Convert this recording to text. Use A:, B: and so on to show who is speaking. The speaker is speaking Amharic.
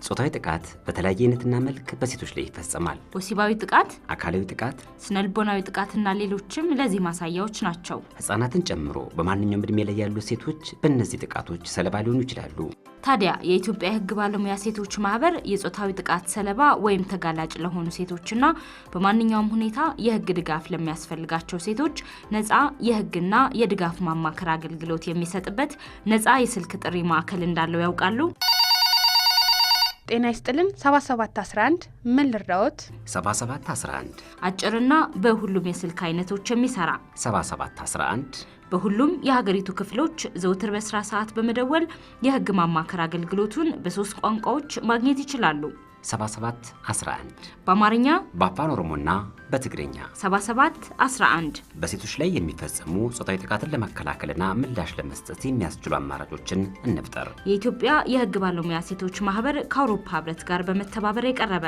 A: ጾታዊ ጥቃት በተለያየ አይነትና መልክ በሴቶች ላይ ይፈጸማል።
B: ወሲባዊ ጥቃት፣
A: አካላዊ ጥቃት፣
B: ስነልቦናዊ ጥቃትና ሌሎችም ለዚህ ማሳያዎች ናቸው።
A: ህፃናትን ጨምሮ በማንኛውም እድሜ ላይ ያሉ ሴቶች በእነዚህ ጥቃቶች ሰለባ ሊሆኑ ይችላሉ።
B: ታዲያ የኢትዮጵያ የህግ ባለሙያ ሴቶች ማህበር የጾታዊ ጥቃት ሰለባ ወይም ተጋላጭ ለሆኑ ሴቶችና በማንኛውም ሁኔታ የህግ ድጋፍ ለሚያስፈልጋቸው ሴቶች ነፃ የህግና የድጋፍ ማማከር አገልግሎት የሚሰጥበት ነፃ የስልክ ጥሪ ማዕከል እንዳለው ያውቃሉ?
C: ጤና ይስጥልን 7711 ምን ልርዳዎት?
A: 7711
B: አጭርና በሁሉም የስልክ አይነቶች የሚሰራ
A: 7711
B: በሁሉም የሀገሪቱ ክፍሎች ዘውትር በስራ ሰዓት በመደወል የህግ ማማከር አገልግሎቱን በ3 ቋንቋዎች ማግኘት ይችላሉ።
A: 7711
B: በአማርኛ፣
A: በአፋን ኦሮሞና በትግርኛ
B: 7711
A: በሴቶች ላይ የሚፈጸሙ ጾታዊ ጥቃትን ለመከላከልና ምላሽ ለመስጠት የሚያስችሉ አማራጮችን እንፍጠር።
B: የኢትዮጵያ የህግ ባለሙያ ሴቶች ማህበር ከአውሮፓ ህብረት ጋር በመተባበር የቀረበ